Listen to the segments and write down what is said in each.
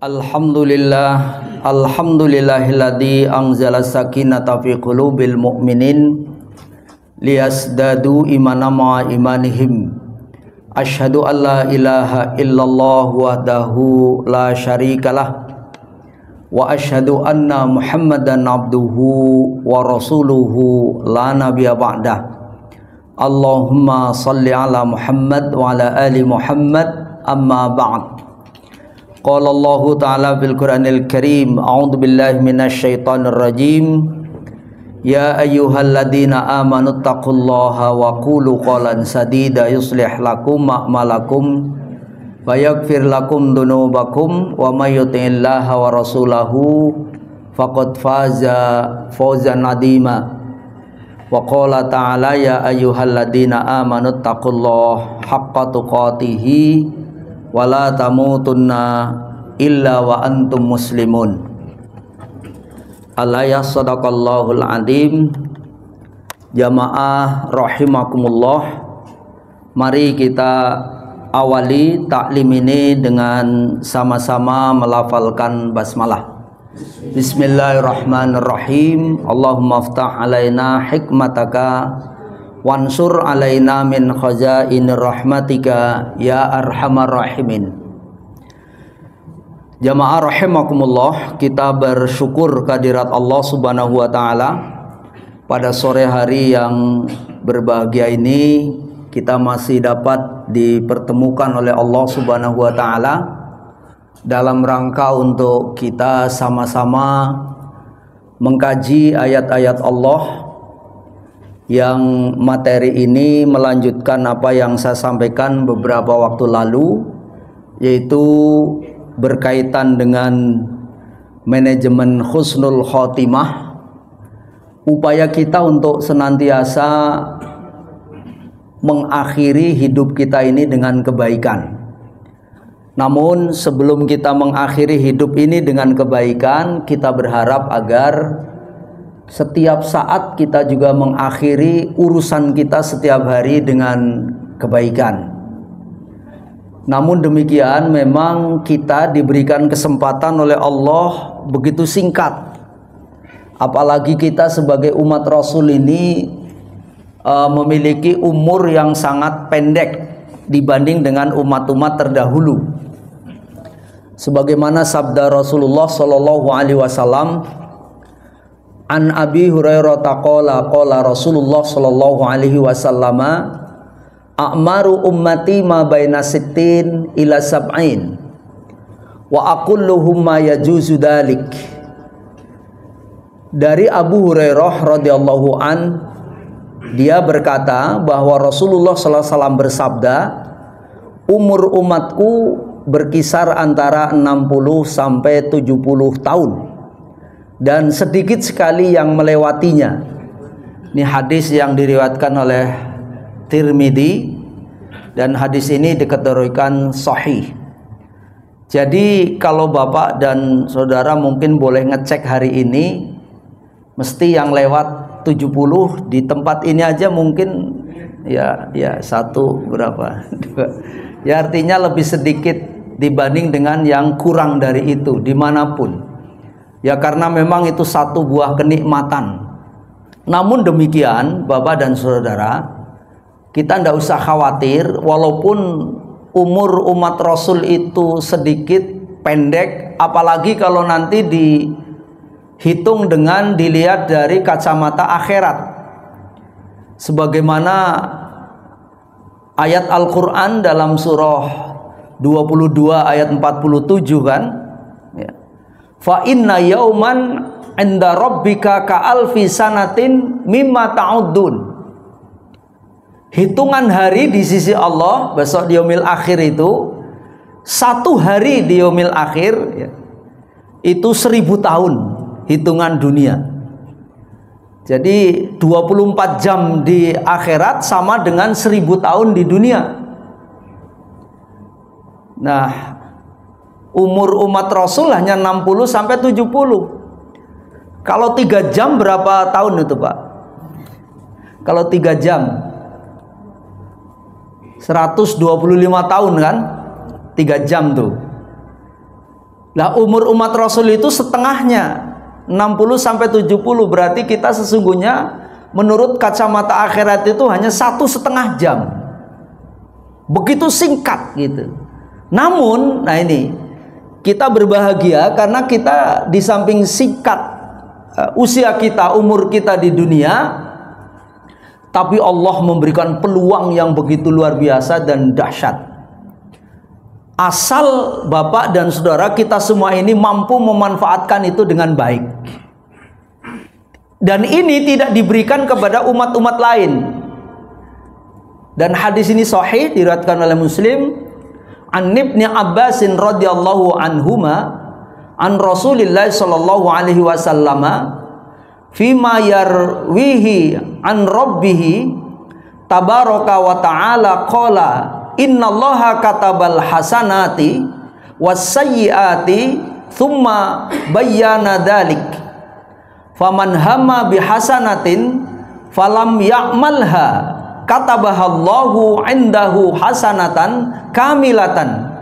Alhamdulillahilladzi anzala sakinata fi qulubil mu'minin liyasdadu imanan ma'a imanihim. Asyhadu an la ilaha illallah wahdahu la syarikalah wa asyhadu anna Muhammadan abduhu wa rasuluhu la nabiyya ba'dah. Allahumma salli ala Muhammad wa ala ali Muhammad, amma ba'd. Qala Allahu ta'ala fil Qur'anil Karim, a'udzu billahi minasyaitonir rajim. Ya ayyuhalladzina amanu taqullaha wa qulu qawlan sadida yuslih lakum a'malakum wa yaghfir lakum dzunubakum wa may yuti'illaha wa rasulahu faqad faza fawzan 'azima. Wa qala ta'ala ya ayyuhalladzina amanu taqullaha haqqa tuqatih wala tamutunna illa wa antum muslimun. Alaya sadaqallahul azim. Jamaah rahimakumullah, mari kita awali taklim ini dengan sama-sama melafalkan basmalah. Bismillahirrahmanirrahim. Allahumma aftah alaina hikmataka wansur alaina min khazainir rahmatika ya arhamar rahimin. Jamaah rahimakumullah, kita bersyukur kehadirat Allah Subhanahu wa taala pada sore hari yang berbahagia ini. Kita masih dapat dipertemukan oleh Allah Subhanahu wa taala dalam rangka untuk kita sama-sama mengkaji ayat-ayat Allah, yang materi ini melanjutkan apa yang saya sampaikan beberapa waktu lalu, yaitu berkaitan dengan manajemen husnul khotimah, upaya kita untuk senantiasa mengakhiri hidup kita ini dengan kebaikan. Namun sebelum kita mengakhiri hidup ini dengan kebaikan, kita berharap agar setiap saat kita juga mengakhiri urusan kita setiap hari dengan kebaikan. Namun demikian, memang kita diberikan kesempatan oleh Allah begitu singkat. Apalagi kita sebagai umat Rasul ini memiliki umur yang sangat pendek dibanding dengan umat-umat terdahulu. Sebagaimana sabda Rasulullah sallallahu alaihi wasallam, An Abi Hurairah taqala qala Rasulullah sallallahu alaihi wasallam, a'maru ummati ma baina sittin ila sab'in wa aqulluhum ma yajuzu dalik. Dari Abu Hurairah radhiyallahu an, dia berkata bahwa Rasulullah sallallahu alaihi wasallam bersabda, umur umatku berkisar antara 60 sampai 70 tahun, dan sedikit sekali yang melewatinya. Ini hadis yang diriwayatkan oleh Tirmidzi, dan hadis ini dikategorikan sahih. Jadi kalau Bapak dan Saudara mungkin boleh ngecek hari ini, mesti yang lewat 70 di tempat ini aja mungkin ya satu berapa dua. Ya artinya lebih sedikit dibanding dengan yang kurang dari itu dimanapun. Ya karena memang itu satu buah kenikmatan. Namun demikian Bapak dan Saudara, kita tidak usah khawatir walaupun umur umat Rasul itu sedikit pendek, apalagi kalau nanti dihitung dengan dilihat dari kacamata akhirat. Sebagaimana ayat Al-Quran dalam surah 22 ayat 47 kan, fa inna yauman 'inda rabbika ka'alfi sanatin mimma ta'uddun. Hitungan hari di sisi Allah besok di yaumil akhir itu, satu hari di yaumil akhir itu 1000 tahun hitungan dunia. Jadi 24 jam di akhirat sama dengan 1000 tahun di dunia. Nah, umur umat Rasul hanya 60 sampai 70. Kalau 3 jam berapa tahun itu, Pak? Kalau 3 jam 125 tahun kan? 3 jam tuh. Lah umur umat Rasul itu setengahnya, 60 sampai 70, berarti kita sesungguhnya menurut kacamata akhirat itu hanya 1,5 jam. Begitu singkat gitu. Namun, nah ini kita berbahagia karena kita di samping singkat usia kita, umur kita di dunia, tapi Allah memberikan peluang yang begitu luar biasa dan dahsyat. Asal Bapak dan Saudara kita semua ini mampu memanfaatkan itu dengan baik. Dan ini tidak diberikan kepada umat-umat lain. Dan hadis ini sahih diriwayatkan oleh Muslim an Ibnu Abbas radhiyallahu anhuma an Rasulillah sallallahu alaihi wasallam fima yarwihi an rabbih tabaraka wa ta'ala qala innallaha katabal hasanati wassayyiati thumma bayyana dzalik faman hamma bihasanatin falam ya'malha katabahallahu indahu hasanatan kamilatan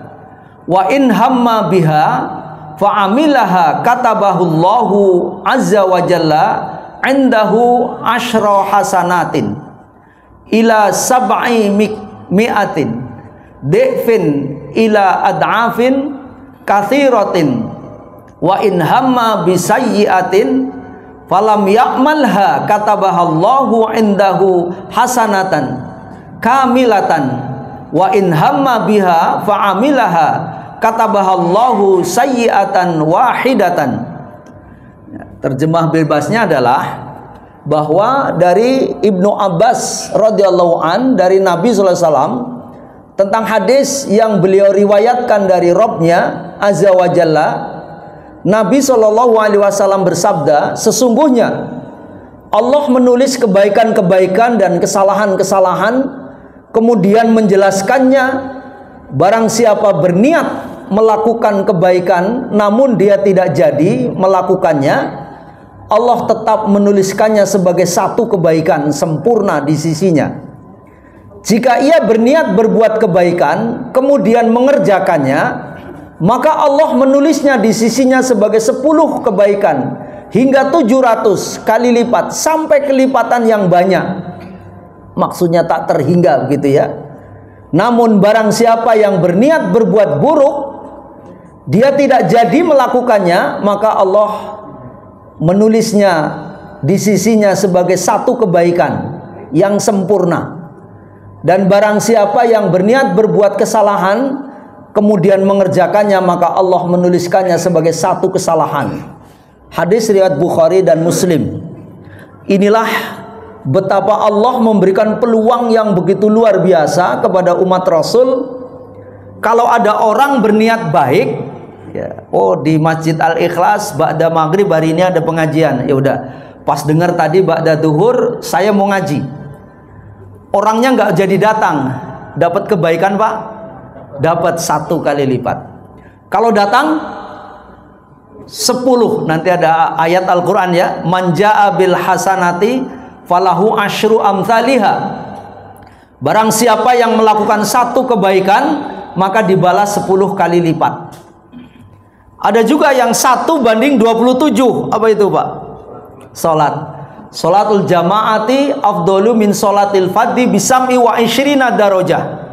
wa in hamma biha fa'amilaha katabahullahu azza wa jalla indahu asyra hasanatin ila sab'i mi'atin di'fin ila ad'afin kathiratin wa in hamma bisayyi'atin falam ya'malha katabahallahu indahu hasanatan kamilatan wa in hamma biha fa'amilaha katabahallahu sayyi'atan wahidatan. Terjemah bebasnya adalah bahwa dari Ibnu Abbas radhiyallahu an dari Nabi sallallahu alaihi wasallam tentang hadis yang beliau riwayatkan dari Rabb-Nya azza wa jalla, Nabi sallallahu alaihi wasallam bersabda, sesungguhnya Allah menulis kebaikan-kebaikan dan kesalahan-kesalahan kemudian menjelaskannya. Barang siapa berniat melakukan kebaikan namun dia tidak jadi melakukannya, Allah tetap menuliskannya sebagai satu kebaikan sempurna di sisinya. Jika ia berniat berbuat kebaikan kemudian mengerjakannya, maka Allah menulisnya di sisinya sebagai 10 kebaikan hingga 700 kali lipat sampai kelipatan yang banyak. Maksudnya tak terhingga begitu ya. Namun barang siapa yang berniat berbuat buruk, dia tidak jadi melakukannya, maka Allah menulisnya di sisinya sebagai satu kebaikan yang sempurna. Dan barang siapa yang berniat berbuat kesalahan kemudian mengerjakannya, maka Allah menuliskannya sebagai satu kesalahan. Hadis riwayat Bukhari dan Muslim. Inilah betapa Allah memberikan peluang yang begitu luar biasa kepada umat Rasul. Kalau ada orang berniat baik, ya, oh di Masjid Al-Ikhlas ba'da maghrib hari ini ada pengajian, ya udah pas dengar tadi ba'da duhur saya mau ngaji, orangnya nggak jadi datang, dapat kebaikan Pak? Dapat 1 kali lipat. Kalau datang 10, nanti ada ayat Al-Quran ya, man ja'a bil hasanati falahu asyru amthaliha. Barang siapa yang melakukan 1 kebaikan maka dibalas 10 kali lipat. Ada juga yang 1 banding 27. Apa itu Pak? Salat. Salatul jamaati afdalu min salatil fadhi bisam'i wa isyrina darajah.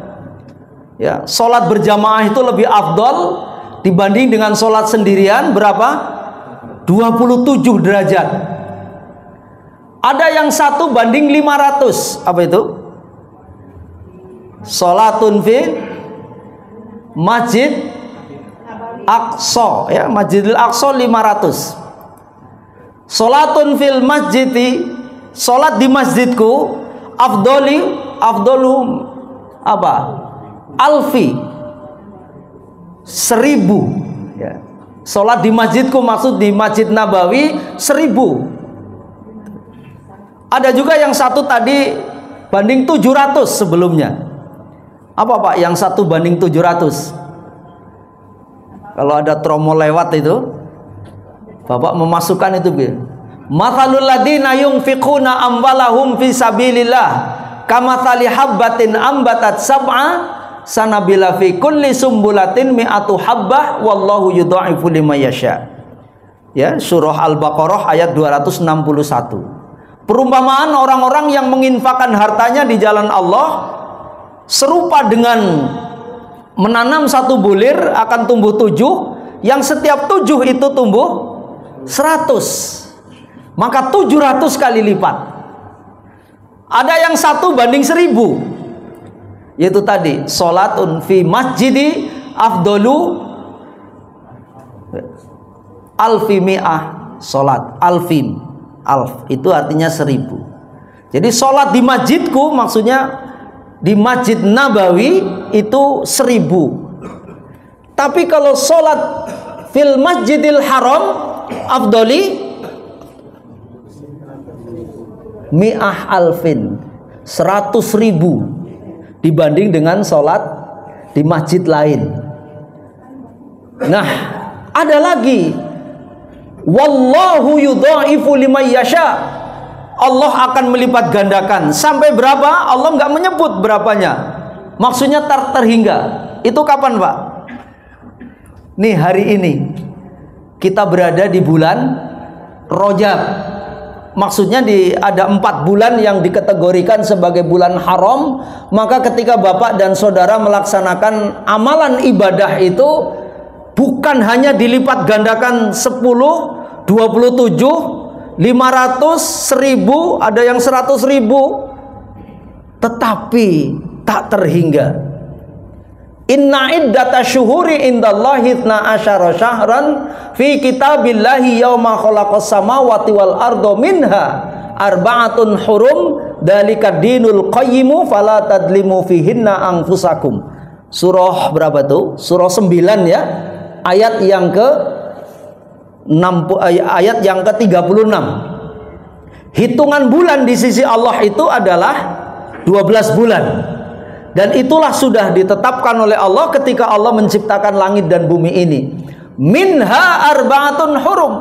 Ya, salat berjamaah itu lebih afdal dibanding dengan salat sendirian berapa? 27 derajat. Ada yang 1 banding 500. Apa itu? Salatun fi Masjid Aqsa, ya, Masjidil Aqsa 500. Salatun fil masjidi, salat di masjidku afdalu apa? Alfi, 1000. Ya. Salat di masjidku maksud di Masjid Nabawi 1000. Ada juga yang 1 tadi banding 700 sebelumnya. Apa Pak yang 1 banding 700? Kalau ada tromo lewat itu, Bapak memasukkan itu. Mathalul ladina yunfiquna amwalahum fi sabilillah kamathali habbatin ambatat sab'a sanabila fi kulli sumbulatin mi'atu habbah wallahu yudha'ifu liman yasha. Ya, surah Al-Baqarah ayat 261. Perumpamaan orang-orang yang menginfakkan hartanya di jalan Allah serupa dengan menanam satu bulir akan tumbuh 7, yang setiap 7 itu tumbuh 100, maka 700 kali lipat. Ada yang 1 banding 1000, yaitu tadi sholatun fi masjidi afdolu alfi mi'ah sholat. Alf itu artinya 1000. Jadi sholat di masjidku, maksudnya di Masjid Nabawi itu 1000. Tapi kalau sholat fil masjidil haram afdoli mi'ah alfin, 100.000 dibanding dengan sholat di masjid lain. Nah, ada lagi, wallahu yudha'ifu liman yasha. Allah akan melipat gandakan sampai berapa? Allah nggak menyebut berapanya. Maksudnya terhingga. Itu kapan, Pak? Nih, hari ini kita berada di bulan Rajab. Maksudnya ada 4 bulan yang dikategorikan sebagai bulan haram. Maka ketika bapak dan saudara melaksanakan amalan ibadah itu, bukan hanya dilipat gandakan 10, 27, 500, 1000, ada yang 100.000, tetapi tak terhingga. Inna iddata syuhuri indallahi 12 syahran fi kitabillahi yauma khalaqas samawati wal arda minha arba'atun hurum dzalika dinul qayyimu fala tadlimu fihinna anfusakum. Surah berapa tuh? Surah 9 ya. Ayat yang ke-36. Hitungan bulan di sisi Allah itu adalah 12 bulan. Dan itulah sudah ditetapkan oleh Allah ketika Allah menciptakan langit dan bumi ini. Minha arba'atun hurum.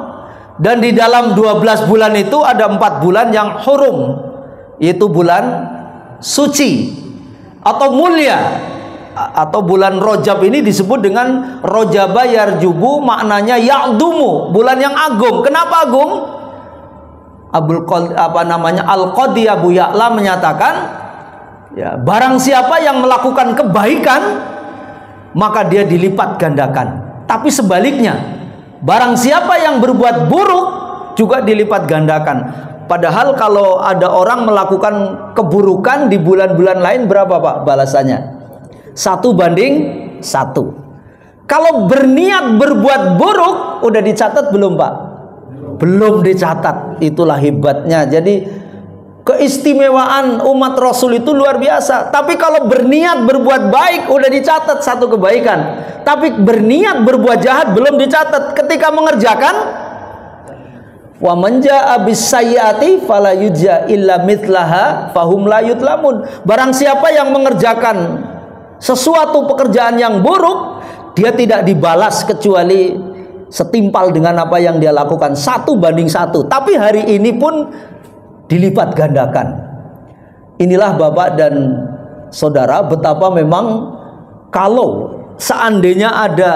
Dan di dalam 12 bulan itu ada 4 bulan yang hurum, yaitu bulan suci atau mulia. Atau bulan Rajab ini disebut dengan Rajaba yarjubu, maknanya ya'dumu, bulan yang agung. Kenapa agung? Al-Qadi Abu Ya'la menyatakan, ya, barang siapa yang melakukan kebaikan maka dia dilipat gandakan. Tapi sebaliknya, barang siapa yang berbuat buruk juga dilipat gandakan. Padahal kalau ada orang melakukan keburukan di bulan-bulan lain, berapa Pak balasannya? 1:1. Kalau berniat berbuat buruk udah dicatat belum Pak? Belum dicatat. Itulah hebatnya. Jadi keistimewaan umat Rasul itu luar biasa. Tapi kalau berniat berbuat baik udah dicatat 1 kebaikan. Tapi berniat berbuat jahat belum dicatat. Ketika mengerjakan, wa man jaa bis-sayyi'ati fala yujza illa mithlaha fahum la yutlamun. Barang siapa yang mengerjakan sesuatu pekerjaan yang buruk, dia tidak dibalas kecuali setimpal dengan apa yang dia lakukan, 1:1. Tapi hari ini pun dilipat gandakan. Inilah Bapak dan Saudara, betapa memang kalau seandainya ada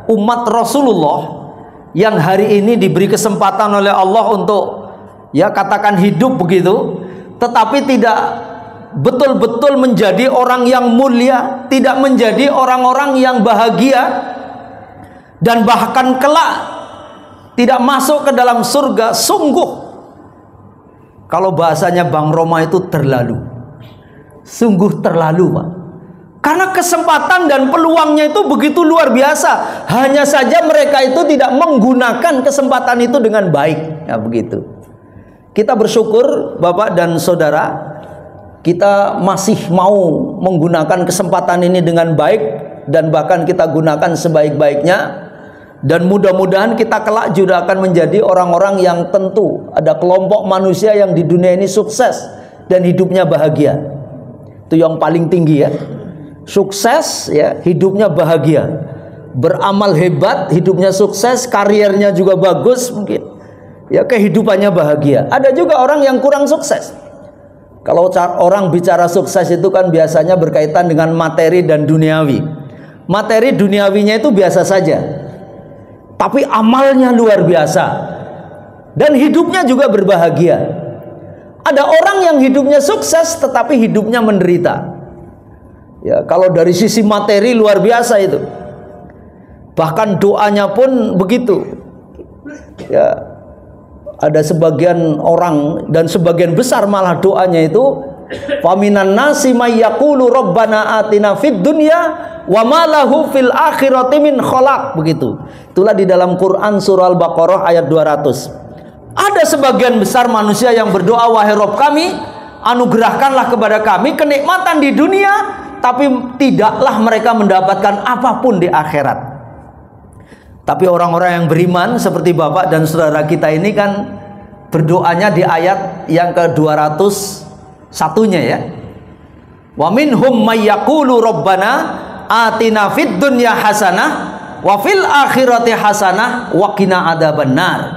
umat Rasulullah yang hari ini diberi kesempatan oleh Allah untuk, ya katakan hidup begitu, tetapi tidak betul-betul menjadi orang yang mulia, tidak menjadi orang-orang yang bahagia, dan bahkan kelak tidak masuk ke dalam surga, sungguh, kalau bahasanya Bang Roma itu terlalu, sungguh terlalu Pak. Karena kesempatan dan peluangnya itu begitu luar biasa. Hanya saja mereka itu tidak menggunakan kesempatan itu dengan baik. Ya begitu. Kita bersyukur Bapak dan Saudara, kita masih mau menggunakan kesempatan ini dengan baik, dan bahkan kita gunakan sebaik-baiknya. Dan mudah-mudahan kita kelak juga akan menjadi orang-orang yang tentu ada kelompok manusia yang di dunia ini sukses dan hidupnya bahagia. Itu yang paling tinggi ya. Sukses ya, hidupnya bahagia. Beramal hebat, hidupnya sukses, kariernya juga bagus mungkin. Ya, kehidupannya bahagia. Ada juga orang yang kurang sukses. Kalau orang bicara sukses itu kan biasanya berkaitan dengan materi dan duniawi. Materi duniawinya itu biasa saja, tapi amalnya luar biasa dan hidupnya juga berbahagia. Ada orang yang hidupnya sukses tetapi hidupnya menderita. Ya, kalau dari sisi materi luar biasa itu. Bahkan doanya pun begitu. Ya, ada sebagian orang dan sebagian besar malah doanya itu faminan nasi may yaqulu rabbana atina fid dunya wa ma lahu fil akhirati min khalaq, begitu. Itulah di dalam Quran surah Al-Baqarah ayat 200. Ada sebagian besar manusia yang berdoa, wahai Rabb kami, anugerahkanlah kepada kami kenikmatan di dunia, tapi tidaklah mereka mendapatkan apapun di akhirat. Tapi orang-orang yang beriman seperti bapak dan saudara kita ini kan berdoanya di ayat yang ke-201-nya ya. Wa minhum may yaqulu rabbana atina fid dunya hasanah wa fil akhirati hasanah wa qina adzabannar.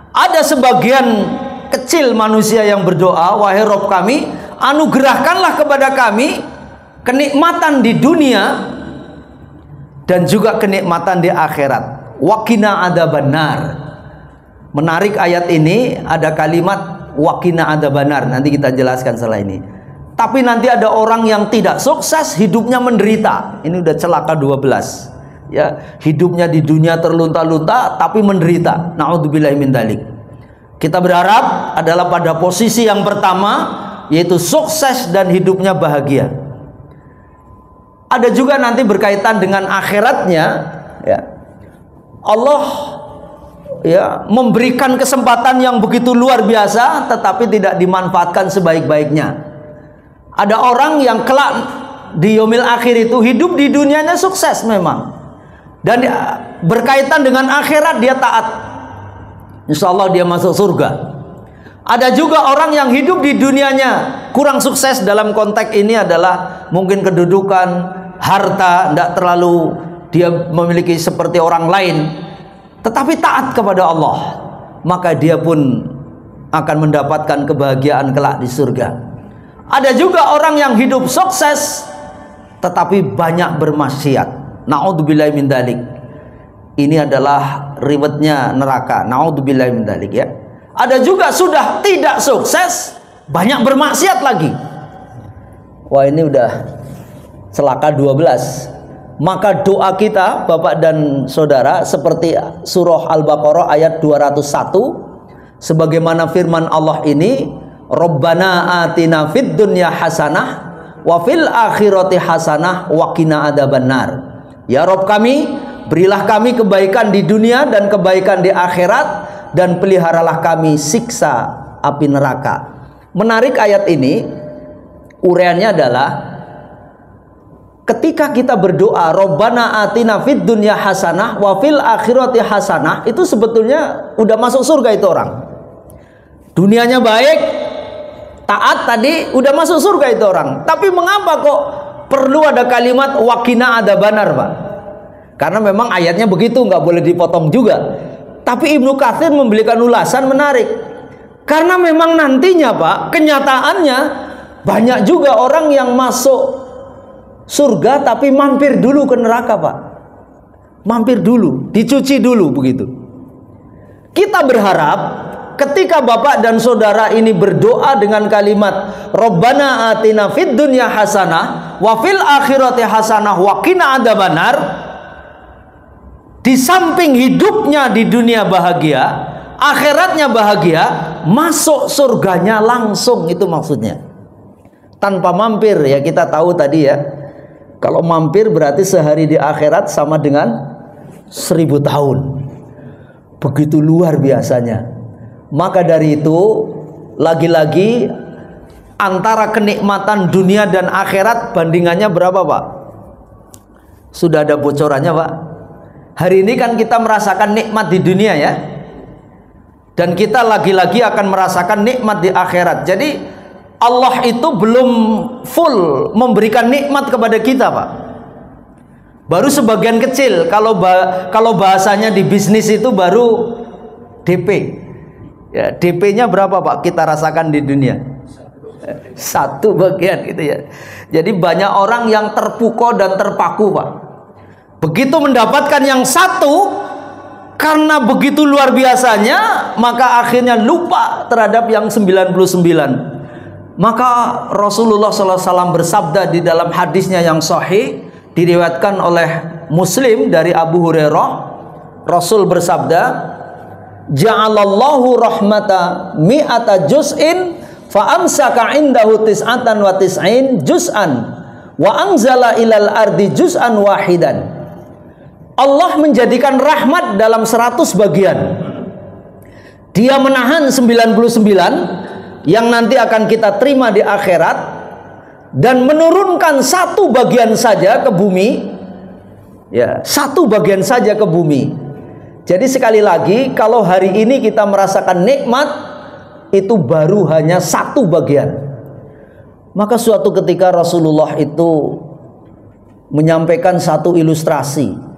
Ada sebagian kecil manusia yang berdoa, wahai Rabb kami, anugerahkanlah kepada kami kenikmatan di dunia dan juga kenikmatan di akhirat. Waqina adzabannar. Menarik ayat ini ada kalimat waqina adzabannar. Nanti kita jelaskan setelah ini. Tapi nanti ada orang yang tidak sukses, hidupnya menderita. Ini udah celaka 12. Ya, hidupnya di dunia terlunta-lunta tapi menderita. Na'udzubillahi min dzalik. Kita berharap adalah pada posisi yang pertama, yaitu sukses dan hidupnya bahagia. Ada juga nanti berkaitan dengan akhiratnya, ya. Allah ya memberikan kesempatan yang begitu luar biasa tetapi tidak dimanfaatkan sebaik-baiknya. Ada orang yang kelak di yaumil akhir itu hidup di dunianya sukses memang, dan berkaitan dengan akhirat dia taat, insya Allah dia masuk surga. Ada juga orang yang hidup di dunianya kurang sukses, dalam konteks ini adalah mungkin kedudukan, harta, tidak terlalu dia memiliki seperti orang lain, tetapi taat kepada Allah, maka dia pun akan mendapatkan kebahagiaan kelak di surga. Ada juga orang yang hidup sukses tetapi banyak bermaksiat. Na'udzubillahi min dzalik. Ini adalah ribetnya neraka. Na'udzubillahi min dzalik ya. Ada juga sudah tidak sukses, banyak bermaksiat lagi. Wah, ini udah celaka 12. Maka doa kita Bapak dan Saudara seperti surah Al-Baqarah ayat 201, sebagaimana firman Allah ini, Rabbana atina fid dunya hasanah wa fil akhirati hasanah wa qina adzabannar. Ya Rabb kami, berilah kami kebaikan di dunia dan kebaikan di akhirat, dan peliharalah kami siksa api neraka. Menarik ayat ini, uraiannya adalah ketika kita berdoa Rabbana atina fid dunya hasanah wa fil akhirati hasanah, itu sebetulnya udah masuk surga itu orang. Dunianya baik, taat tadi, udah masuk surga itu orang. Tapi mengapa kok perlu ada kalimat waqina adzabannar, Pak? Karena memang ayatnya begitu, nggak boleh dipotong juga. Tapi Ibnu Katsir memberikan ulasan menarik. Karena memang nantinya, Pak, kenyataannya banyak juga orang yang masuk surga tapi mampir dulu ke neraka, Pak. Mampir dulu, dicuci dulu begitu. Kita berharap ketika Bapak dan Saudara ini berdoa dengan kalimat Rabbana atina fid dunya hasanah wa fil akhirati hasanah wa qina adzabannar, di samping hidupnya di dunia bahagia, akhiratnya bahagia, masuk surganya langsung, itu maksudnya. Tanpa mampir, ya kita tahu tadi ya. Kalau mampir berarti sehari di akhirat sama dengan 1000 tahun. Begitu luar biasanya. Maka dari itu, lagi-lagi antara kenikmatan dunia dan akhirat bandingannya berapa, Pak? Sudah ada bocorannya, Pak? Hari ini kan kita merasakan nikmat di dunia ya. Dan kita lagi-lagi akan merasakan nikmat di akhirat. Jadi Allah itu belum full memberikan nikmat kepada kita, Pak. Baru sebagian kecil. Kalau bahasanya di bisnis itu baru DP. Ya, DP-nya berapa, Pak? Kita rasakan di dunia. Satu bagian gitu ya. Jadi banyak orang yang terpukau dan terpaku, Pak. Begitu mendapatkan yang satu, karena begitu luar biasanya, maka akhirnya lupa terhadap yang 99. Maka Rasulullah SAW bersabda di dalam hadisnya yang sahih, diriwayatkan oleh Muslim dari Abu Hurairah, Rasul bersabda, ja'alallahu rahmata mi'ata juz'in fa amsaka indahu tis'atan wa tis'in juz'an wa anzala ilal ardi juz'an wahidan. Allah menjadikan rahmat dalam 100 bagian. Dia menahan 99 yang nanti akan kita terima di akhirat, dan menurunkan satu bagian saja ke bumi. Ya, satu bagian saja ke bumi. Jadi sekali lagi, kalau hari ini kita merasakan nikmat, itu baru hanya satu bagian. Maka suatu ketika Rasulullah itu menyampaikan satu ilustrasi.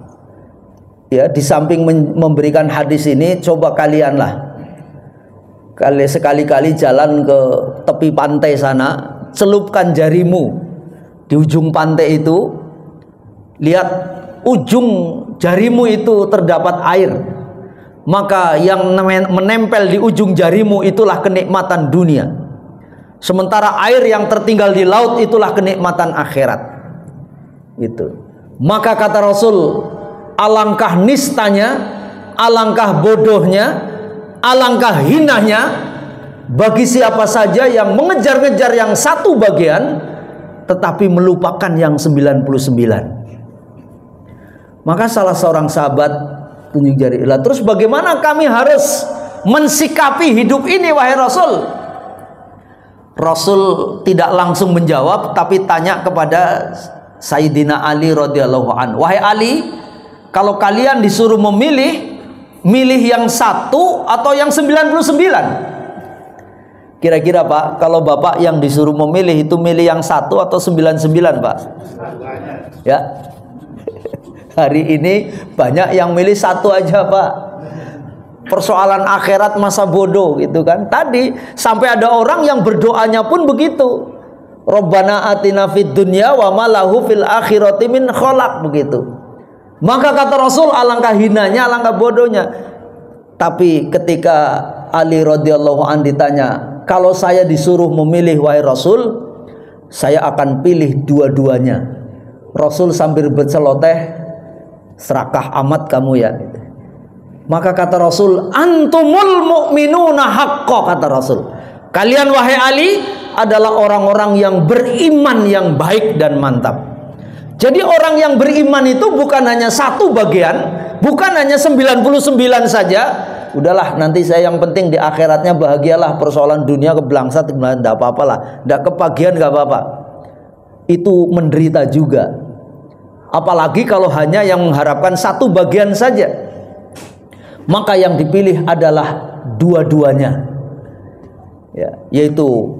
Ya, di samping memberikan hadis ini, coba kalianlah sekali-kali jalan ke tepi pantai sana, celupkan jarimu di ujung pantai itu, lihat ujung jarimu itu terdapat air, maka yang menempel di ujung jarimu itulah kenikmatan dunia, sementara air yang tertinggal di laut itulah kenikmatan akhirat. Itu. Maka kata Rasul, alangkah nistanya, alangkah bodohnya, alangkah hinanya bagi siapa saja yang mengejar-ngejar yang satu bagian tetapi melupakan yang 99. Maka salah seorang sahabat tunjuk jari, lah terus bagaimana kami harus mensikapi hidup ini wahai Rasul? Rasul tidak langsung menjawab, tapi tanya kepada Sayyidina Ali radhiyallahu anhu, wahai Ali, kalau kalian disuruh memilih, milih yang satu atau yang 99? Kira-kira Pak, kalau Bapak yang disuruh memilih itu milih yang satu atau 99 Pak? Ya. Hari ini banyak yang milih satu aja Pak. Persoalan akhirat masa bodoh gitu kan. Tadi sampai ada orang yang berdoanya pun begitu. Rabbana atina fid dunya wa ma lahu fil akhirati min khalaq, begitu. Maka kata Rasul, alangkah hinanya, alangkah bodohnya. Tapi ketika Ali radhiyallahu an ditanya, kalau saya disuruh memilih wahai Rasul, saya akan pilih dua-duanya. Rasul sambil berceloteh, serakah amat kamu ya. Maka kata Rasul, antumul mu'minuna haqqa, kata Rasul. Kalian wahai Ali adalah orang-orang yang beriman yang baik dan mantap. Jadi orang yang beriman itu bukan hanya satu bagian, bukan hanya 99 saja. Udahlah, nanti saya yang penting di akhiratnya bahagialah, persoalan dunia kebelangsat tidak apa-apa lah, tidak kebagian nggak apa-apa. Itu menderita juga. Apalagi kalau hanya yang mengharapkan satu bagian saja. Maka yang dipilih adalah dua-duanya. Ya, yaitu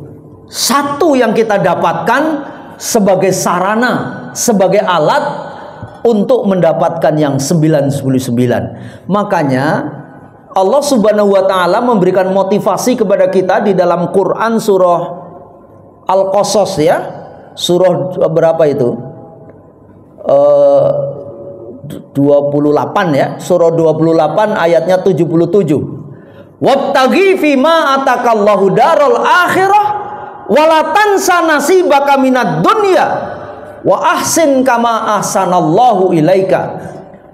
satu yang kita dapatkan sebagai sarana, sebagai alat untuk mendapatkan yang 99. Makanya Allah Subhanahu wa taala memberikan motivasi kepada kita di dalam Quran surah Al-Qasas ya. Surah berapa itu? 28 ya. Surah 28 ayatnya 77. Wabtaghi fima atakallahu daral akhirah wala tansa nasibaka minad dunya wa ahsin kama ahsanallahu ilaika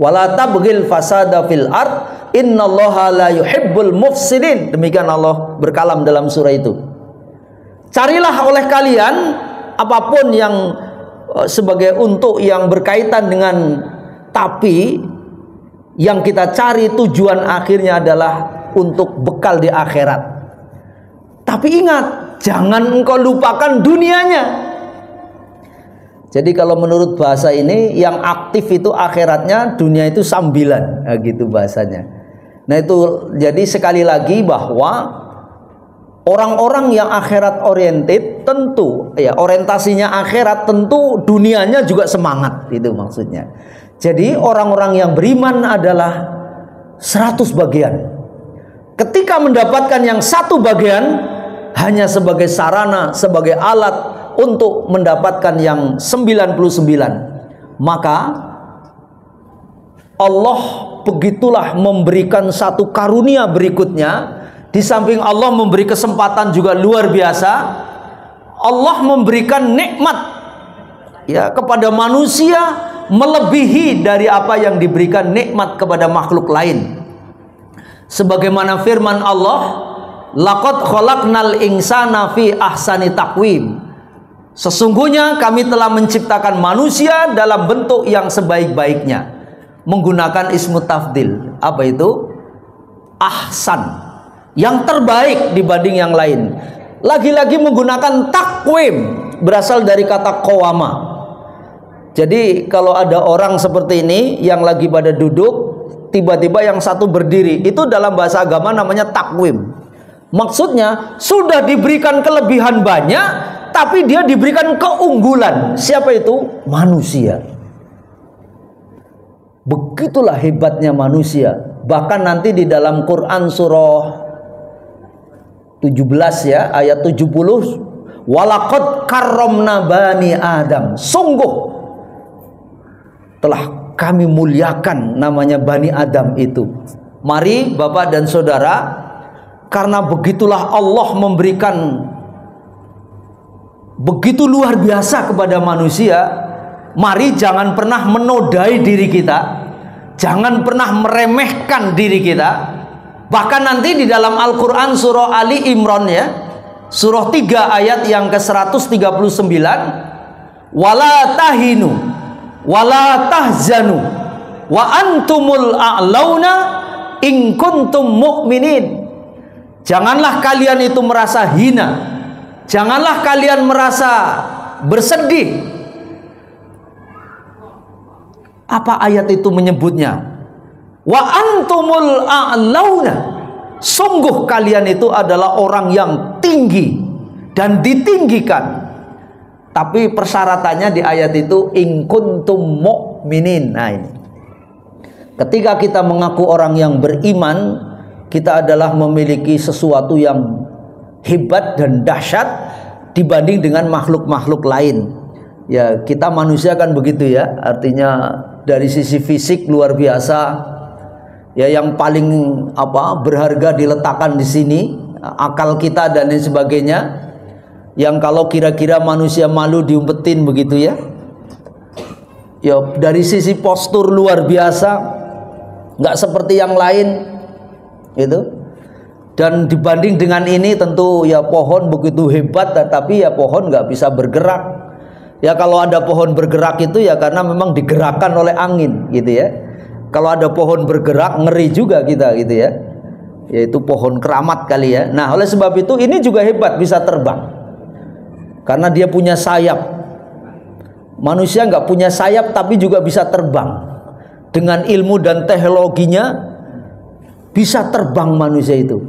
wala tabghil fasada fil ard innallaha la yuhibbul mufsidin. Demikian Allah berkalam dalam surah itu. Carilah oleh kalian apapun yang sebagai untuk yang berkaitan dengan, tapi yang kita cari tujuan akhirnya adalah untuk bekal di akhirat. Tapi ingat, jangan engkau lupakan dunianya. Jadi kalau menurut bahasa ini, yang aktif itu akhiratnya, dunia itu sambilan, nah, gitu bahasanya. Nah itu, jadi sekali lagi bahwa orang-orang yang akhirat oriented tentu ya orientasinya akhirat, tentu dunianya juga semangat, itu maksudnya. Jadi orang-orang yang beriman adalah 100 bagian. Ketika mendapatkan yang satu bagian, hanya sebagai sarana, sebagai alat untuk mendapatkan yang 99. Maka Allah begitulah memberikan satu karunia berikutnya. Di samping Allah memberi kesempatan juga luar biasa, Allah memberikan nikmat ya kepada manusia melebihi dari apa yang diberikan nikmat kepada makhluk lain. Sebagaimana firman Allah, laqad khalaqnal insana fi ahsani taqwim. Sesungguhnya kami telah menciptakan manusia dalam bentuk yang sebaik-baiknya. Menggunakan ismu tafdil. Apa itu? Ahsan. Yang terbaik dibanding yang lain. Lagi-lagi menggunakan takwim, berasal dari kata qawama. Jadi kalau ada orang seperti ini yang lagi pada duduk, tiba-tiba yang satu berdiri, itu dalam bahasa agama namanya takwim. Maksudnya sudah diberikan kelebihan banyak, tapi dia diberikan keunggulan. Siapa itu? Manusia. Begitulah hebatnya manusia. Bahkan nanti di dalam Quran surah 17 ya, ayat 70, walaqad karramna bani Adam. Sungguh telah kami muliakan namanya Bani Adam itu. Mari Bapak dan Saudara, karena begitulah Allah memberikan begitu luar biasa kepada manusia, mari jangan pernah menodai diri kita, jangan pernah meremehkan diri kita. Bahkan nanti di dalam Al-Quran surah Ali Imran ya, surah 3 ayat yang ke-139, wala tahinu wala tahzanu wa antumul a'launa in kuntum mu'minin. Janganlah kalian itu merasa hina, janganlah kalian merasa bersedih. Apa ayat itu menyebutnya? Wa antumul a'launa. Sungguh kalian itu adalah orang yang tinggi dan ditinggikan. Tapi persyaratannya di ayat itu in kuntum mu'minin. Nah ini. Ketika kita mengaku orang yang beriman, kita adalah memiliki sesuatu yang hebat dan dahsyat dibanding dengan makhluk-makhluk lain. Ya, kita manusia kan begitu ya. Artinya dari sisi fisik luar biasa. Ya, yang paling berharga diletakkan di sini, akal kita dan lain sebagainya. Yang kalau kira-kira manusia malu diumpetin begitu ya. Ya, dari sisi postur luar biasa, nggak seperti yang lain, gitu. Dan dibanding dengan ini tentu ya pohon begitu hebat, tapi ya pohon nggak bisa bergerak. Ya kalau ada pohon bergerak itu ya karena memang digerakkan oleh angin, gitu ya. Kalau ada pohon bergerak ngeri juga kita, gitu ya. Yaitu pohon keramat kali ya. Nah oleh sebab itu ini juga hebat, bisa terbang karena dia punya sayap. Manusia nggak punya sayap tapi juga bisa terbang. Dengan ilmu dan teknologinya bisa terbang manusia itu.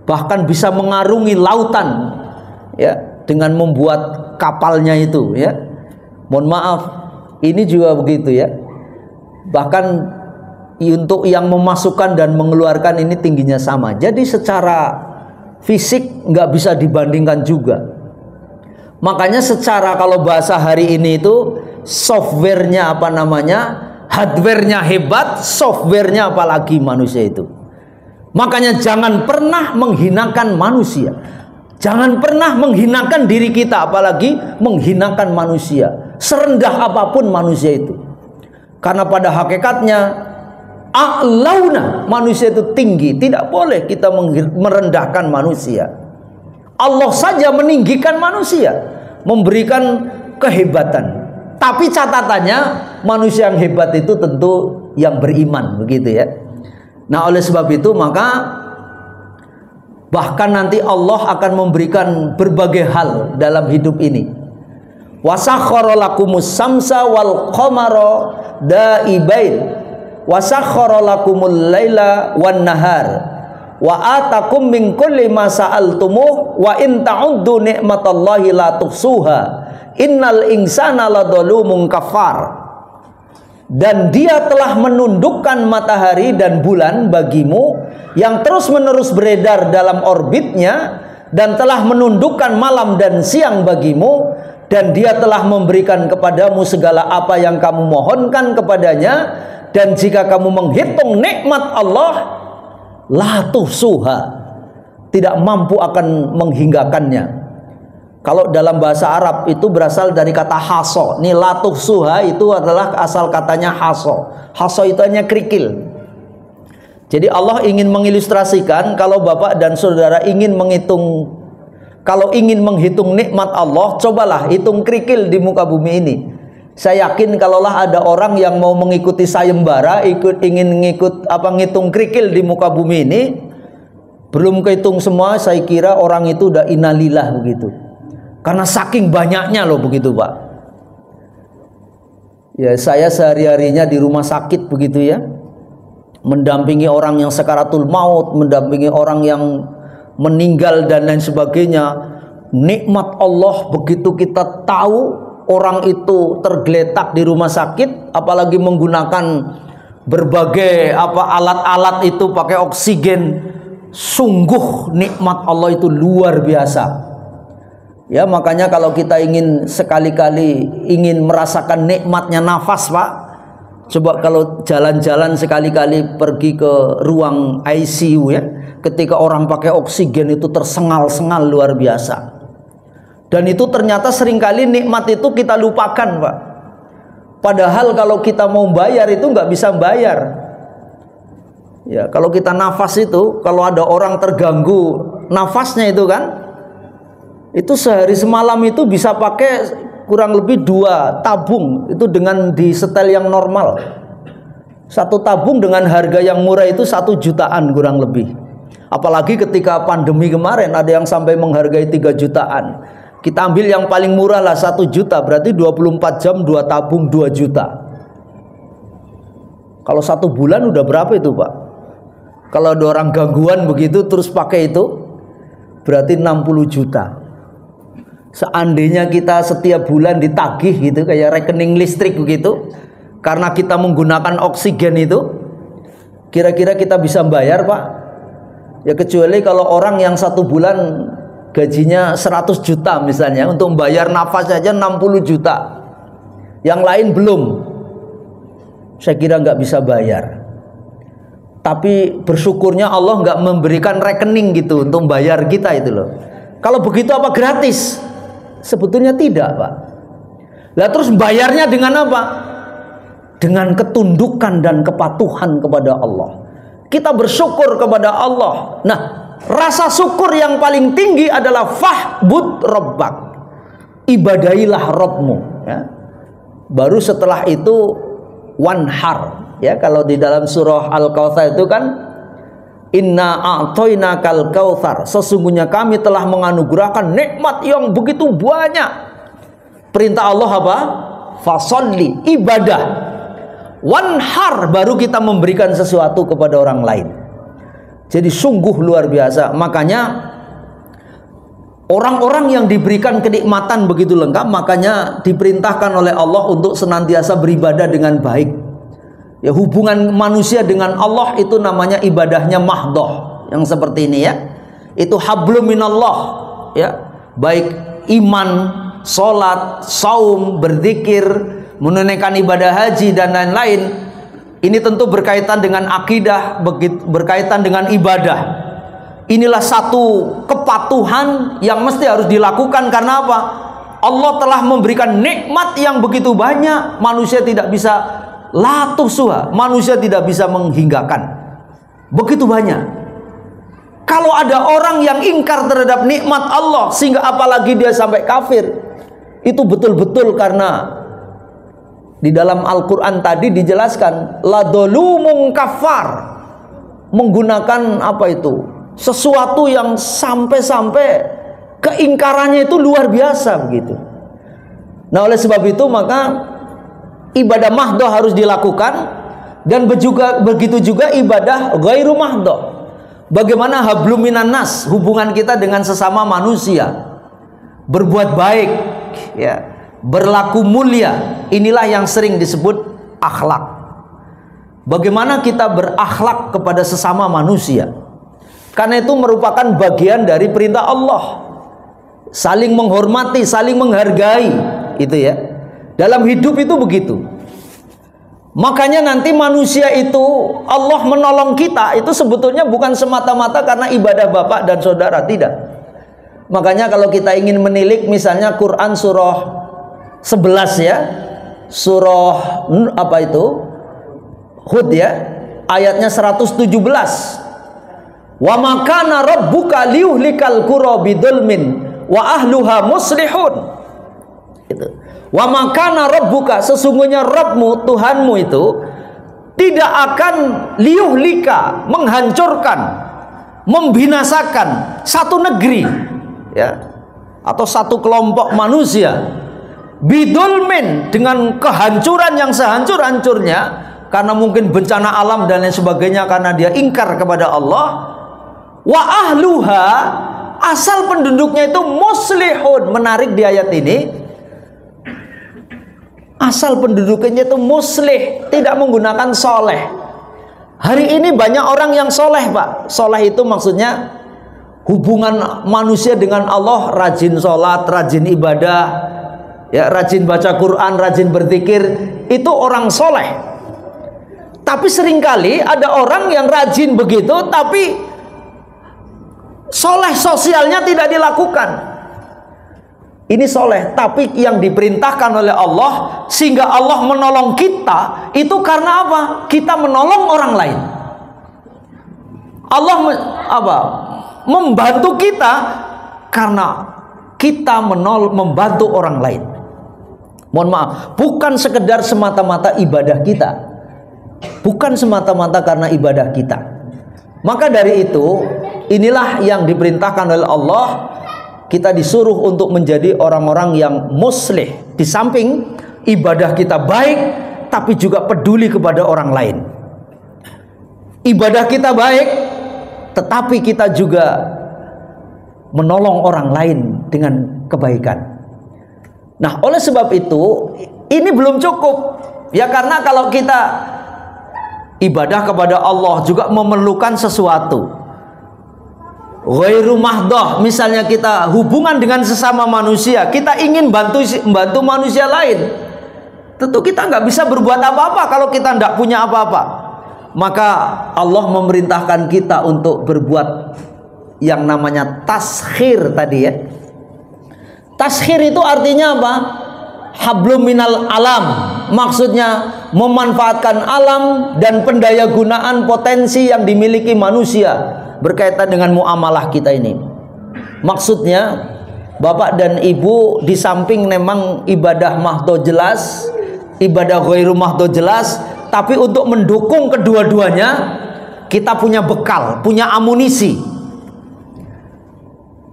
Bahkan bisa mengarungi lautan ya dengan membuat kapalnya itu ya. Mohon maaf, ini juga begitu ya. Bahkan untuk yang memasukkan dan mengeluarkan ini tingginya sama. Jadi secara fisik nggak bisa dibandingkan juga. Makanya secara kalau bahasa hari ini itu softwarenya hardwarenya hebat, softwarenya apalagi manusia itu. Makanya jangan pernah menghinakan manusia. Jangan pernah menghinakan diri kita, apalagi menghinakan manusia. Serendah apapun manusia itu. Karena pada hakikatnya a'launa, manusia itu tinggi. Tidak boleh kita merendahkan manusia. Allah saja meninggikan manusia, memberikan kehebatan. Tapi catatannya manusia yang hebat itu tentu yang beriman, begitu ya. Nah oleh sebab itu maka bahkan nanti Allah akan memberikan berbagai hal dalam hidup ini. Wasakhkhara lakumus samsa wal qamara daibain wasakhkhara lakumul laila wan nahar wa atakum min kulli ma sa'altumuh wa in ta'uddu ni'matallahi la tuhsuha innal insana ladzalumun kafar. Dan dia telah menundukkan matahari dan bulan bagimu yang terus-menerus beredar dalam orbitnya dan telah menundukkan malam dan siang bagimu, dan dia telah memberikan kepadamu segala apa yang kamu mohonkan kepadanya, dan jika kamu menghitung nikmat Allah, la tuhsuha, tidak mampu akan menghinggakannya. Kalau dalam bahasa Arab itu berasal dari kata haso. Nih la tuhsuha itu adalah asal katanya haso. Haso itu hanya kerikil. Jadi Allah ingin mengilustrasikan kalau bapak dan saudara ingin menghitung, kalau ingin menghitung nikmat Allah, cobalah hitung kerikil di muka bumi ini. Saya yakin kalaulah ada orang yang mau mengikuti sayembara, ingin ngitung kerikil di muka bumi ini, belum kehitung semua, saya kira orang itu udah innalillah begitu. Karena saking banyaknya loh begitu Pak. Ya, saya sehari-harinya di rumah sakit begitu ya, mendampingi orang yang sakaratul maut, mendampingi orang yang meninggal dan lain sebagainya. Nikmat Allah begitu kita tahu orang itu tergeletak di rumah sakit, apalagi menggunakan berbagai alat-alat itu pakai oksigen, sungguh nikmat Allah itu luar biasa. Ya, makanya kalau kita ingin sekali-kali ingin merasakan nikmatnya nafas Pak, coba kalau jalan-jalan sekali-kali pergi ke ruang ICU ya, ketika orang pakai oksigen itu tersengal-sengal luar biasa. Dan itu ternyata seringkali nikmat itu kita lupakan Pak. Padahal kalau kita mau bayar itu nggak bisa bayar. Ya, kalau kita nafas itu, kalau ada orang terganggu nafasnya itu kan, itu sehari semalam itu bisa pakai kurang lebih 2 tabung itu dengan di setel yang normal. 1 tabung dengan harga yang murah itu 1 jutaan kurang lebih. Apalagi ketika pandemi kemarin ada yang sampai menghargai 3 jutaan. Kita ambil yang paling murah lah 1 juta, berarti 24 jam 2 tabung 2 juta. Kalau 1 bulan udah berapa itu Pak? Kalau ada orang gangguan begitu terus pakai itu, berarti 60 juta. Seandainya kita setiap bulan ditagih gitu kayak rekening listrik begitu, karena kita menggunakan oksigen itu, kira-kira kita bisa bayar Pak? Ya kecuali kalau orang yang 1 bulan gajinya 100 juta misalnya, untuk membayar nafas saja 60 juta, yang lain belum, saya kira nggak bisa bayar. Tapi bersyukurnya Allah nggak memberikan rekening gitu untuk bayar kita itu loh. Kalau begitu apa gratis? Sebetulnya tidak Pak. Lah terus bayarnya dengan apa? Dengan ketundukan dan kepatuhan kepada Allah. Kita bersyukur kepada Allah. Nah, rasa syukur yang paling tinggi adalah fahbud rabbak, ibadahilah Rabbmu ya. Baru setelah itu wanhar ya. Kalau di dalam surah Al-Kautsar itu kan, inna a'toinakal kautsar, sesungguhnya kami telah menganugerahkan nikmat yang begitu banyak. Perintah Allah apa? Fasolli, ibadah. Wanhar, baru kita memberikan sesuatu kepada orang lain. Jadi sungguh luar biasa. Makanya orang-orang yang diberikan kenikmatan begitu lengkap, makanya diperintahkan oleh Allah untuk senantiasa beribadah dengan baik. Ya, hubungan manusia dengan Allah itu namanya ibadahnya mahdoh, yang seperti ini ya. Itu hablum minallah ya. Baik iman, sholat, saum, berzikir, menunaikan ibadah haji dan lain-lain. Ini tentu berkaitan dengan akidah, berkaitan dengan ibadah. Inilah satu kepatuhan yang mesti harus dilakukan. Karena apa? Allah telah memberikan nikmat yang begitu banyak, manusia tidak bisa latusuha, manusia tidak bisa menghinggakan. Begitu banyak. Kalau ada orang yang ingkar terhadap nikmat Allah, sehingga apalagi dia sampai kafir, itu betul-betul karena di dalam Al-Quran tadi dijelaskan ladolumun kafar, menggunakan apa itu, sesuatu yang sampai-sampai keingkarannya itu luar biasa begitu. Nah, oleh sebab itu maka ibadah mahdoh harus dilakukan, dan begitu juga ibadah ghairu mahdoh. Bagaimana hablum minan nas, hubungan kita dengan sesama manusia, berbuat baik ya, berlaku mulia. Inilah yang sering disebut akhlak. Bagaimana kita berakhlak kepada sesama manusia. Karena itu merupakan bagian dari perintah Allah. Saling menghormati, saling menghargai, itu ya. Dalam hidup itu begitu. Makanya nanti manusia itu Allah menolong kita itu sebetulnya bukan semata-mata karena ibadah bapak dan saudara, tidak. Makanya kalau kita ingin menilik misalnya Quran surah 11 ya, surah apa itu? Hud ya, ayatnya 117. Wa makana rabbuka liyuhlikal qura bidzulmin wa ahluha muslihun. Itu. Wa makana rabbuka, sesungguhnya Rabbmu, Tuhanmu itu tidak akan liyuhlika, menghancurkan, membinasakan satu negeri ya, atau satu kelompok manusia bidulmin, dengan kehancuran yang sehancur-hancurnya karena mungkin bencana alam dan lain sebagainya, karena dia ingkar kepada Allah. Wa ahluha, asal penduduknya itu muslihun. Menarik di ayat ini, asal penduduknya itu muslih, tidak menggunakan soleh. Hari ini banyak orang yang soleh, Pak. Soleh itu maksudnya hubungan manusia dengan Allah, rajin sholat, rajin ibadah, ya, rajin baca Quran, rajin berzikir, itu orang soleh. Tapi seringkali ada orang yang rajin begitu, tapi soleh sosialnya tidak dilakukan. Ini soleh, tapi yang diperintahkan oleh Allah sehingga Allah menolong kita itu karena apa? Kita menolong orang lain. Allah membantu kita karena kita membantu orang lain. Mohon maaf, bukan sekedar semata-mata ibadah kita, bukan semata-mata karena ibadah kita. Maka dari itu, inilah yang diperintahkan oleh Allah. Kita disuruh untuk menjadi orang-orang yang muslih. Di samping ibadah kita baik, tapi juga peduli kepada orang lain. Ibadah kita baik, tetapi kita juga menolong orang lain dengan kebaikan. Nah, oleh sebab itu, ini belum cukup. Ya, karena kalau kita ibadah kepada Allah juga memerlukan sesuatu. Ghairu mahdoh, misalnya kita hubungan dengan sesama manusia, kita ingin bantu manusia lain, tentu kita nggak bisa berbuat apa-apa kalau kita tidak punya apa-apa. Maka Allah memerintahkan kita untuk berbuat yang namanya taskhir tadi ya. Taskhir itu artinya apa? Hablum minal alam, maksudnya memanfaatkan alam dan pendaya gunaan potensi yang dimiliki manusia berkaitan dengan muamalah kita ini. Maksudnya bapak dan ibu, di samping memang ibadah mahdo jelas, ibadah ghairu mahdo jelas, tapi untuk mendukung kedua-duanya kita punya bekal, punya amunisi.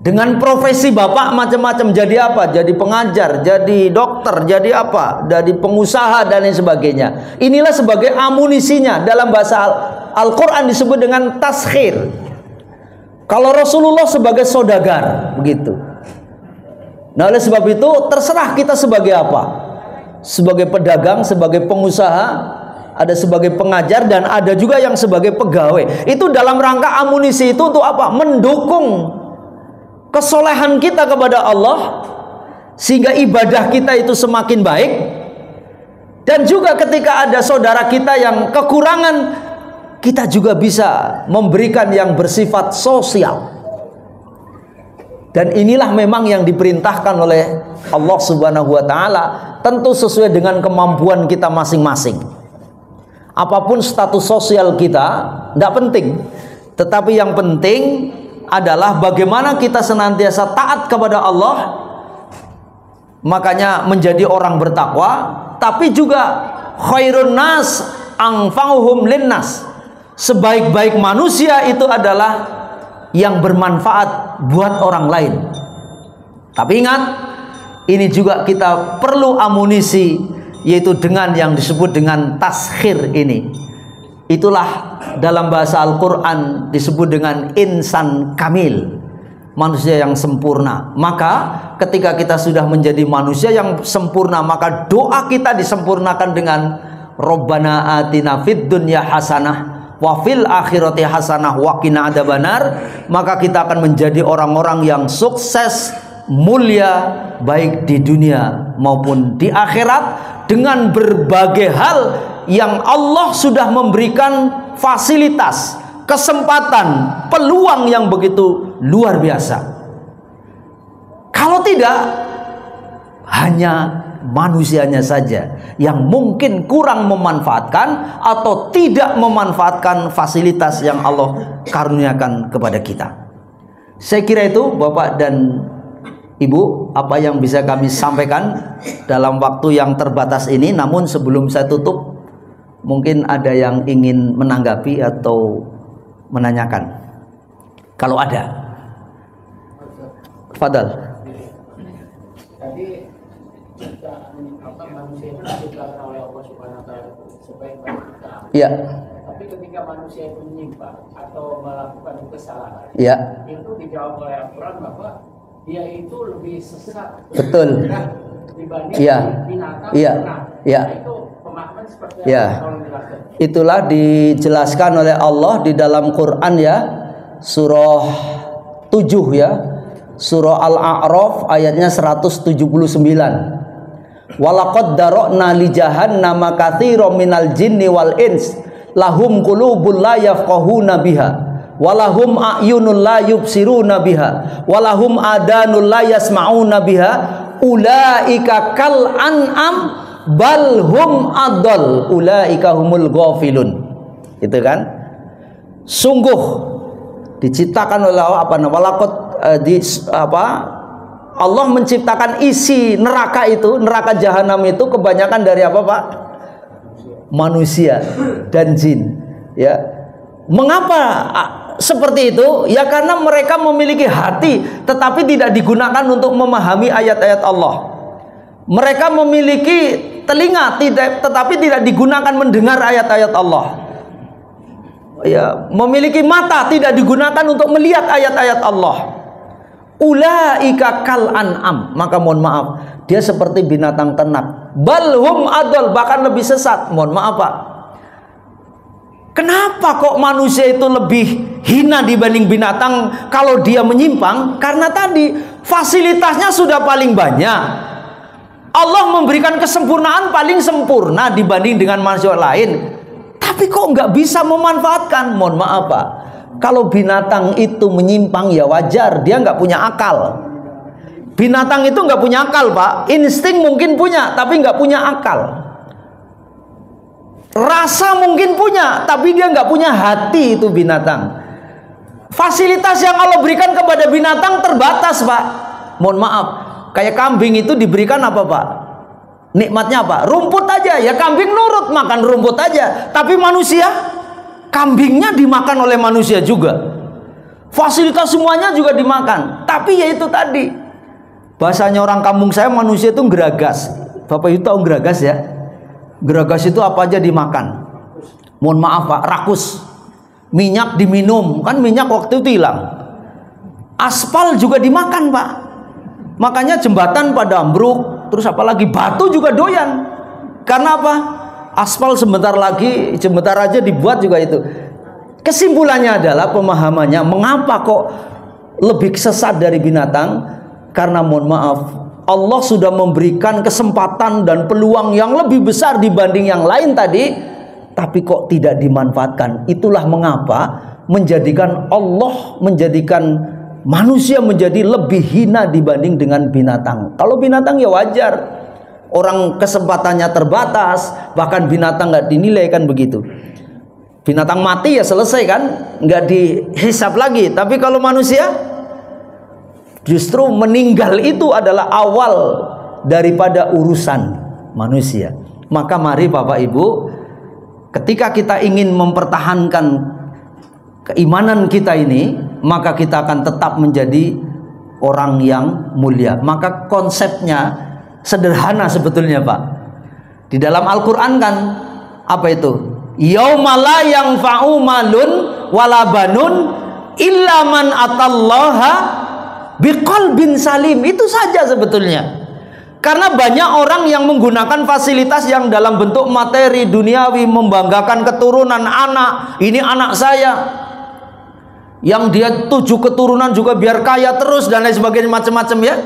Dengan profesi bapak macam-macam, jadi apa? Jadi pengajar, jadi dokter, jadi apa? Jadi pengusaha dan lain sebagainya. Inilah sebagai amunisinya. Dalam bahasa Al-Quran disebut dengan taskhir. Kalau Rasulullah sebagai saudagar, begitu. Nah, oleh sebab itu terserah kita sebagai apa. Sebagai pedagang, sebagai pengusaha, ada sebagai pengajar, dan ada juga yang sebagai pegawai. Itu dalam rangka amunisi itu untuk apa? Mendukung kesolehan kita kepada Allah, sehingga ibadah kita itu semakin baik. Dan juga ketika ada saudara kita yang kekurangan, kita juga bisa memberikan yang bersifat sosial. Dan inilah memang yang diperintahkan oleh Allah Subhanahu wa ta'ala, tentu sesuai dengan kemampuan kita masing-masing. Apapun status sosial kita tidak penting, tetapi yang penting adalah bagaimana kita senantiasa taat kepada Allah. Makanya menjadi orang bertakwa, tapi juga khairun nas anfa'uhum linnas. Sebaik-baik manusia itu adalah yang bermanfaat buat orang lain. Tapi ingat, ini juga kita perlu amunisi, yaitu dengan yang disebut dengan taskhir ini. Itulah dalam bahasa Al-Quran disebut dengan insan kamil, manusia yang sempurna. Maka ketika kita sudah menjadi manusia yang sempurna, maka doa kita disempurnakan dengan Rabbana atina fid dunya hasanah wa fil akhirati hasanah wa qina adzabannar, maka kita akan menjadi orang-orang yang sukses, mulia, baik di dunia maupun di akhirat, dengan berbagai hal yang Allah sudah memberikan fasilitas, kesempatan, peluang yang begitu luar biasa. Kalau tidak, hanya manusianya saja yang mungkin kurang memanfaatkan atau tidak memanfaatkan fasilitas yang Allah karuniakan kepada kita. Saya kira itu Bapak dan Ibu, apa yang bisa kami sampaikan dalam waktu yang terbatas ini. Namun sebelum saya tutup, mungkin ada yang ingin menanggapi atau menanyakan. Kalau ada, Fadal. Tadi manusia itu diciptakan oleh Allah Subhanahu wa taala sebaik-baik kita. Iya. Tapi ketika manusia itu menyimpang atau melakukan kesalahan, Iya. itu dijawab oleh Al-Qur'an bahwa dia itu lebih sesat. Betul. Dibanding binatang. Iya. Iya. Itu pemahaman seperti Ya. Itulah dijelaskan oleh Allah di dalam Quran ya, surah 7 ya, surah Al-A'raf ayatnya 179. Walaqad darokna li jahannama katsiran minal jinni wal ins lahum qulubun la yafqahuna biha walahum a'yunun la yubsiruna biha walahum adanun la yasma'una biha ulaika kal an'am bal hum adall ulaika humul ghafilun. Itu kan, sungguh diciptakan oleh Allah Allah menciptakan isi neraka itu, neraka jahanam itu kebanyakan dari apa Pak? Manusia dan jin. Ya, mengapa seperti itu? Ya karena mereka memiliki hati, tetapi tidak digunakan untuk memahami ayat-ayat Allah. Mereka memiliki telinga, tetapi tidak digunakan mendengar ayat-ayat Allah. Ya, memiliki mata, tidak digunakan untuk melihat ayat-ayat Allah. Ulaika kal an'am, maka mohon maaf, dia seperti binatang ternak. Balhum adol, bahkan lebih sesat. Mohon maaf Pak, kenapa kok manusia itu lebih hina dibanding binatang kalau dia menyimpang? Karena tadi fasilitasnya sudah paling banyak. Allah memberikan kesempurnaan paling sempurna dibanding dengan manusia lain, tapi kok nggak bisa memanfaatkan? Mohon maaf Pak, kalau binatang itu menyimpang ya wajar, dia nggak punya akal. Binatang itu nggak punya akal Pak, insting mungkin punya tapi nggak punya akal. Rasa mungkin punya tapi dia nggak punya hati. Itu binatang. Fasilitas yang Allah berikan kepada binatang terbatas Pak. Mohon maaf, kayak kambing itu diberikan apa Pak? Nikmatnya apa? Rumput aja. Ya kambing nurut makan rumput aja. Tapi manusia, kambingnya dimakan oleh manusia juga. Fasilitas semuanya juga dimakan. Tapi ya itu tadi, bahasanya orang kampung saya, manusia itu geragas. Bapak itu tahu geragas ya? Geragas itu apa aja dimakan. Mohon maaf Pak, rakus. Minyak diminum, kan minyak waktu itu hilang. Aspal juga dimakan Pak. Makanya jembatan pada ambruk. Terus apalagi batu juga doyan. Karena apa? Aspal sebentar lagi, sebentar aja dibuat juga itu. Kesimpulannya adalah pemahamannya, mengapa kok lebih sesat dari binatang? Karena mohon maaf, Allah sudah memberikan kesempatan dan peluang yang lebih besar dibanding yang lain tadi, tapi kok tidak dimanfaatkan. Itulah mengapa menjadikan Allah, menjadikan manusia menjadi lebih hina dibanding dengan binatang. Kalau binatang ya wajar, orang kesempatannya terbatas, bahkan binatang nggak dinilai kan begitu. Binatang mati ya selesai kan, nggak dihisap lagi. Tapi kalau manusia, justru meninggal itu adalah awal daripada urusan manusia. Maka mari Bapak Ibu, ketika kita ingin mempertahankan keimanan kita ini, maka kita akan tetap menjadi orang yang mulia. Maka konsepnya sederhana sebetulnya Pak. Di dalam Al-Quran kan apa itu? Yauma la yanfa'u malun wala banun illa man atallaha biqalbin salim. Itu saja sebetulnya. Karena banyak orang yang menggunakan fasilitas yang dalam bentuk materi duniawi, membanggakan keturunan anak. Ini anak saya, yang dia 7 keturunan juga biar kaya terus dan lain sebagainya, macam-macam ya.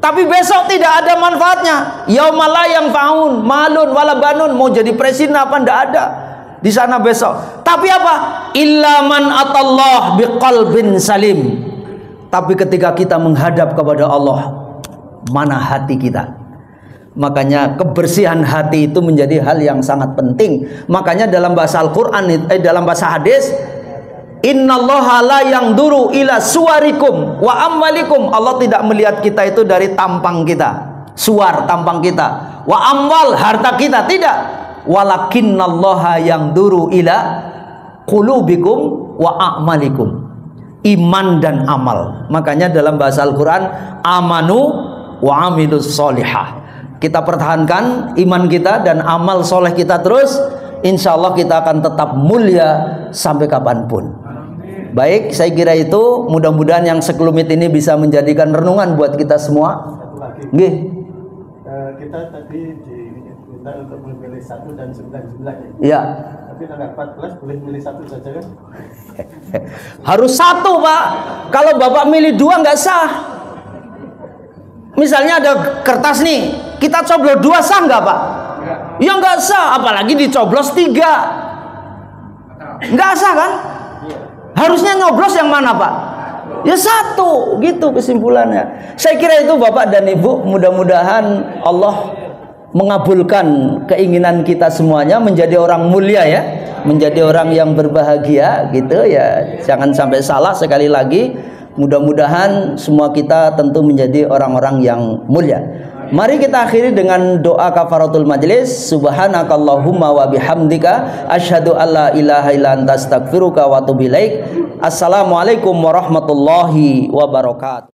Tapi besok tidak ada manfaatnya. Yaumala yang faun malun wala banun, mau jadi presiden apa ndak ada di sana besok. Tapi apa? Illa man atallah biqalbin salim. Tapi ketika kita menghadap kepada Allah, mana hati kita? Makanya kebersihan hati itu menjadi hal yang sangat penting. Makanya dalam bahasa Al-Qur'an, dalam bahasa hadis, innallaha la yanzuru ila suwarikum wa amwalikum. Allah tidak melihat kita itu dari tampang kita, suar tampang kita, wa amwal harta kita, tidak. Walakinnallaha yanzuru ila qulubikum wa a'malikum. Iman dan amal. Makanya dalam bahasa Al-Qur'an, amanu wa amilus solihah. Kita pertahankan iman kita dan amal soleh kita terus, insya Allah kita akan tetap mulia sampai kapanpun. Baik, saya kira itu mudah-mudahan yang sekelumit ini bisa menjadikan renungan buat kita semua. Satu lagi. Nggih. Kita tadi diminta untuk memilih 1 dan 99 Ya. Tapi tanggal 14 boleh milih 1 saja kan? Harus 1, Pak. Kalau Bapak milih 2 nggak sah. Misalnya ada kertas nih, kita coblos 2 sah nggak, Pak? Ya nggak sah, apalagi dicoblos 3. Nggak sah kan? Harusnya nyoblos yang mana, Pak? Ya 1, gitu kesimpulannya. Saya kira itu Bapak dan Ibu, mudah-mudahan Allah mengabulkan keinginan kita semuanya menjadi orang mulia ya, menjadi orang yang berbahagia gitu ya. Jangan sampai salah, sekali lagi mudah-mudahan semua kita tentu menjadi orang-orang yang mulia. Mari kita akhiri dengan doa kafaratul majlis. Subhanakallahumma wa bihamdika asyhadu alla ilaha illa anta astaghfiruka wa atubu ilaik. Assalamualaikum warahmatullahi wabarakatuh.